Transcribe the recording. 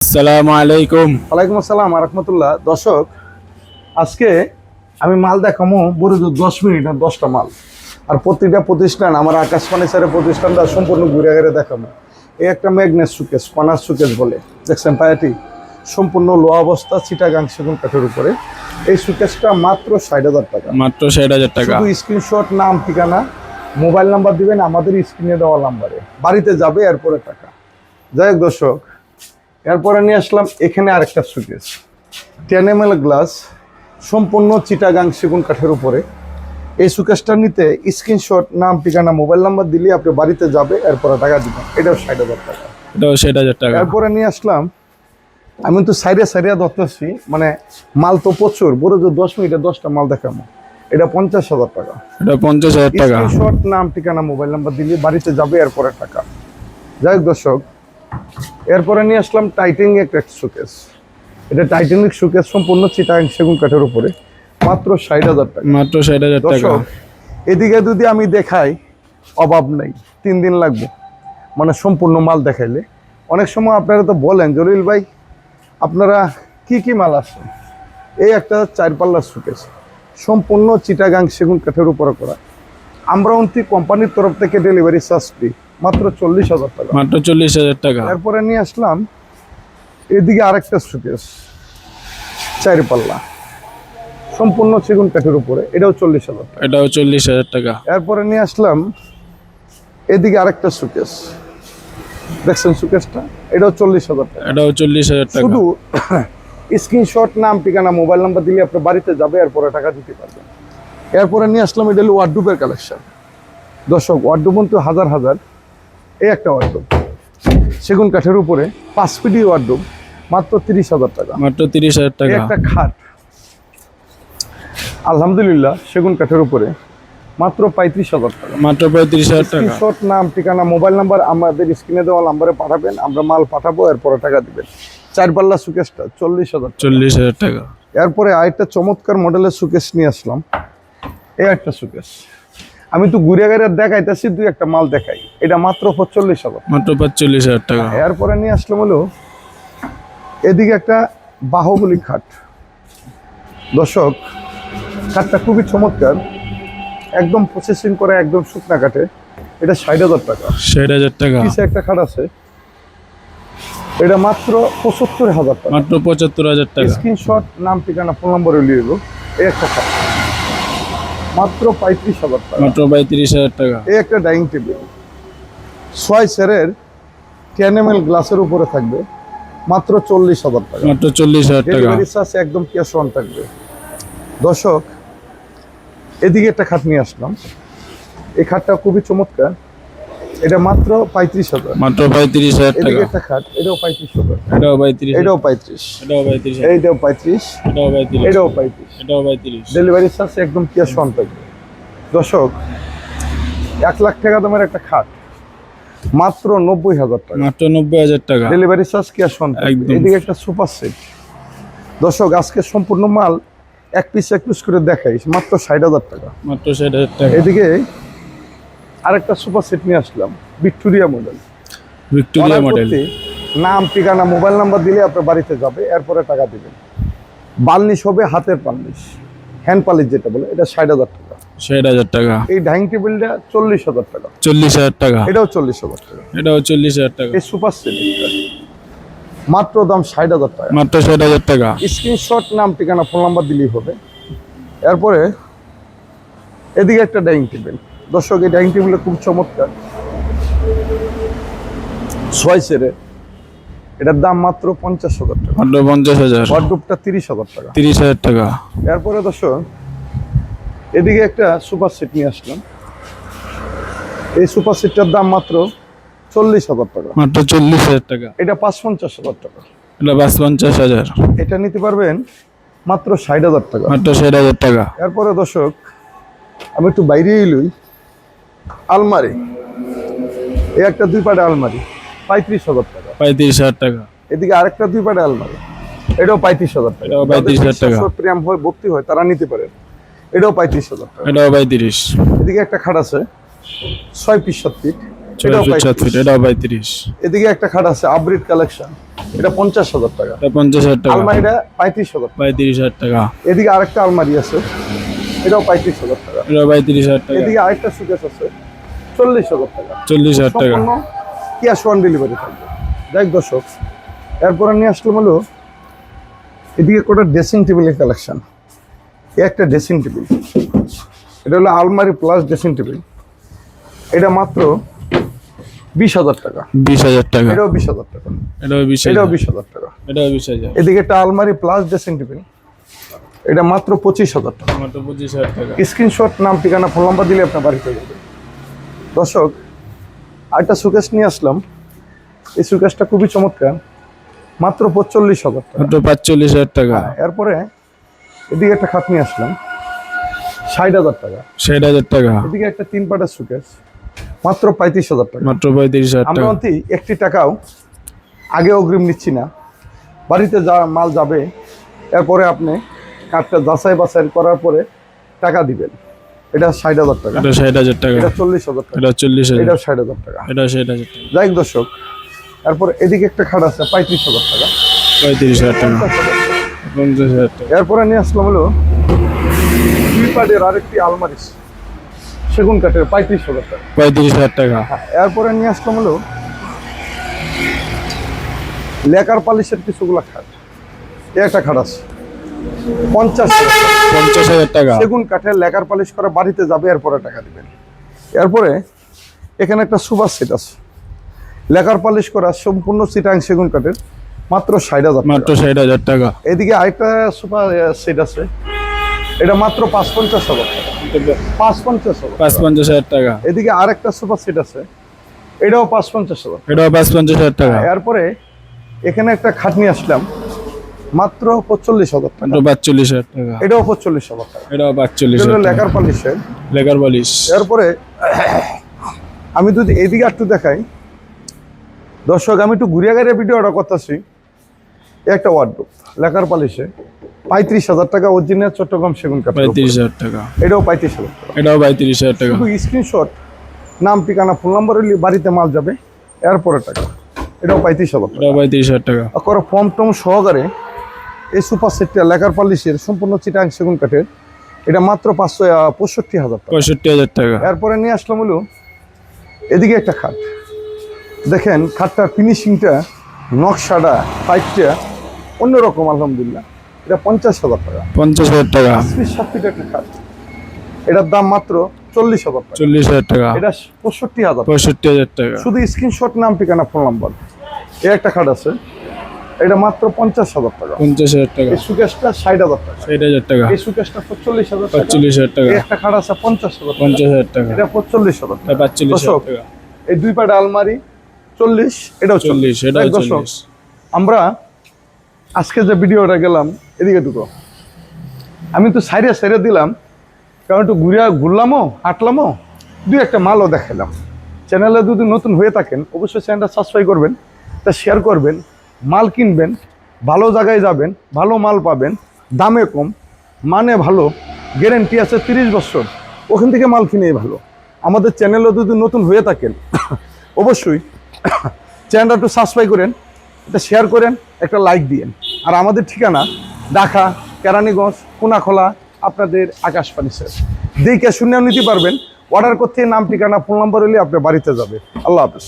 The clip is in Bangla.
আসসালামু আলাইকুম। ওয়ালাইকুম আসসালাম রাহমাতুল্লাহ। দর্শক, আজকে আমি মাল দেখাবো বড় 10 মিনিট আর 10টা মাল। আর প্রতিটা প্রতিষ্ঠান আমার আকাশ ফার্নিচারের প্রতিষ্ঠানটা সম্পূর্ণ ঘুরে ঘুরে দেখাবো। এই একটা ম্যাগনেট সুকেস, কর্নার সুকেস বলে, দেখছেন পায়াটি সম্পূর্ণ লো অবস্থা, চিটাগাং সেগুন কাঠের উপরে। এই সুকেসটা মাত্র 60,000 টাকা। মাত্র 60,000 টাকা। শুধু স্ক্রিনশট, নাম, ঠিকানা, মোবাইল নাম্বার দিবেন আমাদের স্ক্রিনে দেওয়া নাম্বারে, বাড়িতে যাবে এরপরে টাকা। যাই হোক দর্শক, এরপরে নিয়ে আসলাম এখানে আরেকটা সুকেস, 10 ml গ্লাস, সম্পূর্ণ চিটাগাং সেগুন কাঠের উপরে। এই সুকেসটা নিতে স্ক্রিনশট, নাম, ঠিকানা, মোবাইল নাম্বার দিলে আপনি বাড়িতে যাবে এরপরে টাকা দিবেন। এটাও 60,000 টাকা। এটাও 60,000 টাকা। এরপরে নিয়ে আসলাম, আমি তো সাইডে ধরতেছি, মানে মাল তো প্রচুর, বড় যে 10 মিনিটে 10টা মাল দেখাবো। এটা 50,000 টাকা। এটা 50,000 টাকা। স্ক্রিনশট, নাম, ঠিকানা, মোবাইল নাম্বার দিলে বাড়িতে যাবে এরপরে টাকা। যাই হোক দর্শক, এরপরে নিয়ে আসলাম টাইটানিক একটা সুকেস। এটা টাইটানিক সুকেস, সম্পূর্ণ চিটাগাং সেগুন কাঠের উপরে, মাত্র 60,000 টাকা। মাত্র 60,000 টাকা। দর্শক, এদিকে যদি আমি দেখাই অভাব নেই, 3 দিন লাগবে মানে সম্পূর্ণ মাল দেখাইলে। অনেক সময় আপনারা তো বলেন, জলিল ভাই আপনারা কি কি মাল আছে? এই একটা 4 পাল্লার সুকেস, সম্পূর্ণ চিটাগাং সেগুন কাঠের উপরে করা। আমরা কোম্পানির তরফ থেকে ডেলিভারি চার্জ ফ্রি, মাত্র 40,000 টাকা। মাত্র 40,000 টাকা। এরপরে নিয়ে আসলাম এদিকে আরেকটা সুকেস, 4 পাল্লা, সম্পূর্ণ সেগুন কাঠের উপরে, এটাও 40,000 টাকা। এটাও 40,000 টাকা। এরপরে নিয়ে আসলাম এদিকে আরেকটা সুকেস, দেখছেন সুকেসটা, এটাও 40,000 টাকা। এটাও 40,000 টাকা। শুধু স্ক্রিনশট, নাম, ঠিকানা, মোবাইল নাম্বার দিলে আপনার বাড়িতে যাবে এরপরে টাকা দিতে পারবেন। এরপরে নিয়ে আসলাম এটা হলো ওয়ার্ডরোবের কালেকশন। দর্শক, ওয়ার্ডরোব তো হাজার হাজার। এই একটা ওয়ার্ডরোব সেগুন কাঠের উপরে, 5 ফিটি ওয়ার্ডরোব, মাত্র 30,000 টাকা। মাত্র 30,000 এই টাকা। একটা খাট, আলহামদুলিল্লাহ সেগুন কাঠের উপরে, মাত্র 35,000 টাকা। মাত্র 35,000 টাকা। স্ক্রিনশট, নাম, ঠিকানা, মোবাইল নাম্বার আমাদের স্ক্রিনে দেওয়া নাম্বারে পাঠাবেন, আমরা মাল পাঠাবো এরপরে টাকা দিবেন। 4 পাল্লা সুকেসটা 40,000 টাকা। 40,000 টাকা। এরপরে আরেকটা চমৎকার মডেলের সুকেস নিয়ে আসলাম। এই একটা সুকেস, আমি তো ঘুরে ঘুরে দেখাইতেছি, 2-1টা মাল দেখাই। এটা মাত্র 45,000। মাত্র 45,000 টাকা। এরপরে নিয়ে আসলাম হলো এদিকে একটা বাহুবলী খাট। দর্শক, খাটটা খুবই চমৎকার, একদম প্রসেসিং করে, একদম শুকনা কাঠে। এটা 60,000 টাকা। 60,000 টাকা। পিছে একটা খাট আছে, এটা মাত্র 75,000 টাকা। মাত্র 75,000 টাকা। স্ক্রিনশট, নাম, ঠিকানা, ফোন নম্বর লিয়ে দেবো। এই একটা খাট, মাত্র 35,000 টাকা। মাত্র 35,000 টাকা। এই একটা ডাইনিং টেবিল, 6 সেরের 10 ml গ্লাসের উপরে থাকবে, মাত্র 40,000 টাকা। মাত্র 40,000 টাকা। ডেলিভারি চার্জ একদম ক্যাশ অন থাকবে। দর্শক, এদিকে একটা খাট নিয়ে আসলাম। এই খাটটা খুবই চমৎকার, এটা মাত্র 35,000। মাত্র 35,000 এদিকে টাকা। একটা খাট, এটাও 35,000। এটাও 35,000। এটাও 35, এটাও 35,000। এইটাও 35, এটাও 35,000। এটাও 35। এটাও 35,000। ডেলিভারি চার্জ একদম ক্যাশ অন থাকবে। দর্শক, 1 লাখ টাকা দামের একটা খাট, মাত্র 90,000 টাকা। মাত্র 90,000 টাকা। ডেলিভারি চার্জ ক্যাশ অন থাকবে। একদম। এদিকে একটা সুপার সেট। দর্শক, আজকে সম্পূর্ণ মাল এক পিস করে দেখাই, মাত্র 60,000 টাকা। মাত্র 60,000 টাকা। এদিকে আরেকটা সুপার সেট নিয়ে আসলাম, ভিক্টোরিয়া মডেল। Victoria model. নাম, ঠিকানা, মোবাইল নাম্বার দিলে আপনার বাড়িতে যাবে এরপরে টাকা দিবেন। বার্নিশ হবে হাতের পার্নিশ, হ্যান্ড পালিশ যেটা বলে, এটা 60,000 টাকা। 60,000 টাকা। এই ডাইনিং টেবিলটা 40,000 টাকা। 40,000 টাকা। এটাও 40,000 টাকা। এটাও 40,000 টাকা। এই সুপার সেট মাত্র দাম 60,000 টাকা। মাত্র 60,000 টাকা। স্ক্রিনশট, নাম, ঠিকানা, ফোন নাম্বার দিলেই হবে। এরপরে এদিকে একটা ডাইনিং টেবিল। দর্শক, এই ডাইনিং টেবিলটা খুব চমৎকার, 6 সেরের, এটার দাম মাত্র 50,000 টাকা। মাত্র 50,000। ওয়ার্ডরোবটা 30,000 টাকা। 30,000 টাকা। এরপরে দর্শক, এদিকে একটা সুপার সেট নিয়ে আসলাম। এই সুপার সেটটার দাম মাত্র 40,000 টাকা। মাত্র 40,000 টাকা। এটা 55,000 টাকা। এটা 50,000। এটা নিতে পারবেন মাত্র 60,000 টাকা। মাত্র 60,000 টাকা। এরপরে দর্শক, আমি একটু বাইরে এলুই, আলমারি। এই একটা 2 পাটা আলমারি, 35,000 টাকা। 35,000 টাকা। এদিকে আরেকটা 2 পাটা আলমারি, এটাও 35,000 টাকা। এটাও 35,000 টাকা। প্রেম হয়, ভক্তি হয়, তারা নিতে পারেন। এটাও 35,000 টাকা। এটাও 35। এদিকে একটা খাট আছে, 6 পিস 7 ফিট, ছয় ফিট 7 ফিট, এটাও 35। এদিকে একটা খাট আছে আবরিড কালেকশন, এটা 50,000 টাকা। এটা 50,000 টাকা। আলমারিটা 35,000 টাকা। 35,000 টাকা। এদিকে আরেকটা আলমারি আছে, এটাও 35,000 টাকা। এটা 35,000 টাকা। এদিকে আরেকটা সুকেস আছে 40,000 টাকা। 40,000 টাকা। সম্পূর্ণ ক্যাশ অন ডেলিভারি থাকবে। দেখ দর্শক, এরপরে নিয়ে আসলাম হলো এদিকে একটা ড্রেসিং টেবিলের কালেকশন। একটা ড্রেসিং টেবিল, এটা হলো আলমারি প্লাস ড্রেসিং টেবিল, এটা মাত্র 20,000 টাকা। 20,000 টাকা। এটাও 20,000 টাকা। এটাও 20,000। এটাও 20,000 টাকা। এটাও 20,000। এদিকে একটা আলমারি প্লাস ড্রেসিং টেবিল, এটা মাত্র 25,000 টাকা। মাত্র 25,000 টাকা। স্ক্রিনশট, নাম, ঠিকানা, ফোন নাম্বার দিলে আপনার বাড়িতে যাবে। দর্শক, আরেকটা সুকেস নিয়ে আসলাম। এই সুকেসটা খুবই চমৎকার, মাত্র 45,000 টাকা। মাত্র 45,000 টাকা। এরপরে এদিকে একটা খাট নিয়ে আসলাম 60,000 টাকা। 60,000 টাকা। এদিকে একটা 3 পাটের সুকেস, মাত্র 35,000 টাকা। মাত্র 35,000 আমরা টাকা। অন্তি একটি টাকাও আগে অগ্রিম নিচ্ছি না, বাড়িতে যা মাল যাবে এরপরে আপনি কাঠটা যাচাই বাছাই করার পরে টাকা দিবেন। এটা 60,000 টাকা। এটা 60,000 টাকা। এটা 40,000 টাকা। এটা 40,000। এটাও 60,000 টাকা। এটা 60,000 টাকা। যাই হোক দর্শক, এরপর এদিকে একটা খাট আছে 35,000 টাকা। 35,000 টাকা। 50,000 টাকা। এরপরে নিয়ে আসলাম হলো 2 পাটের আরেকটি আলমারি সেগুন কাঠের 35,000 টাকা। 35,000 টাকা। এরপরে নিয়ে আসলাম হলো লেকার পালিশের কিছুগুলা খাট। এই একটা খাট আছে 50,000 টাকা। 50,000 টাকা। সেগুন কাঠের লেকার পালিশ করে বাড়িতে যাবে, এরপরে টাকা দিবেন। এরপরে এখানে একটা সুপার সেট আছে, লেকার পালিশ করা সম্পূর্ণ চিটাং সেগুন কাঠের, মাত্র 60,000 টাকা। মাত্র 60,000 টাকা। এদিকে আরেকটা সুপার সেট আছে, এটা মাত্র 55,000 টাকা। 55,000। 55,000 টাকা। এদিকে আরেকটা সুপার সেট আছে, এটাও 55,000। এটাও 55,000 টাকা। এরপরে এখানে একটা খাট নিয়ে আসলাম মাত্র 45,000 টাকা। মাত্র 42,000 টাকা। এটাও 45,000 টাকা। এটাও 42,000 এগুলো টাকা। লেকার পালিশের। লেকার বালিশ। এরপরে আমি যদি এদিকে একটু দেখাই দর্শক, আমি একটু ঘুরিয়ে গাড়িয়ে ভিডিওটা করতেছি। একটা ওয়ার্ডরোব লেকার পালিশে 35,000 টাকা, অরিজিনাল চট্টগ্রাম সেগুন কাঠ। 35,000 টাকা। এটাও 35,000 টাকা। এটাও 35,000 টাকা। শুধু স্ক্রিনশট, নাম, ঠিকানা, ফোন নাম্বার হলে বাড়িতে মাল যাবে, এরপরে টাকা। এটাও 35,000 টাকা। এটাও 35,000 টাকা। করে ফর্ম টম সহকারে এই সুপার সেটটা লেকার পালিশের সম্পূর্ণ চিটাং সেগুন কাঠের, এটা মাত্র 65,000 টাকা। 65,000 টাকা। এরপরে নিয়ে আসলাম হলো এদিকে একটা খাট। দেখেন খাটটার ফিনিশিংটা, নকশাটা, পাইপটা অন্যরকম, আলহামদুলিল্লাহ। এটা 50,000 টাকা। 50,000 টাকা। 7 ফিট একটা খাট, এটার দাম মাত্র 40,000 টাকা। 40,000 টাকা। এটা 65,000। 65,000 টাকা। শুধু স্ক্রিনশট, নাম, ঠিকানা, ফোন নাম্বার। এই একটা খাট আছে, এটা মাত্র 50,000 টাকা। 50,000 টাকা। এই সুকেশটা 60,000 টাকা। 60,000 টাকা। এই সুকেশটা 45,000 টাকা। 45,000 টাকা। এই একটা খাট আছে 50,000 টাকা। 50,000 টাকা। এটা 45,000 টাকা। এটা 45,000 টাকা। এই 2 পাট আলমারি 40, এটাও 40, 40। এটাও দর্শক, 40। আমরা আজকে যে ভিডিওটা গেলাম এদিকে ঢুকো, আমি তো সাইডে দিলাম, কারণ একটু ঘুরলামও, হাঁটলামও, 2-একটা মালও দেখালাম। চ্যানেলে যদি নতুন হয়ে থাকেন অবশ্যই চ্যানেলটা সাবস্ক্রাইব করবেন, তা শেয়ার করবেন, মাল কিনবেন, ভালো জায়গায় যাবেন, ভালো মাল পাবেন, দামে কম, মানে ভালো, গ্যারেন্টি আছে 30 বছর, ওখান থেকে মাল কিনেই ভালো। আমাদের চ্যানেলে যদি নতুন হয়ে থাকেন অবশ্যই চ্যানেলটা একটু সাবস্ক্রাইব করেন, এটা শেয়ার করেন, একটা লাইক দিয়েন। আর আমাদের ঠিকানা ঢাকা কেরানীগঞ্জ কোনাখোলা, আপনাদের আকাশ ফার্নিচার। দেখে শুনেও নিতে পারবেন, অর্ডার করতে নাম, ঠিকানা, ফোন নাম্বার হলে আপনার বাড়িতে যাবে। আল্লাহ হাফেজ।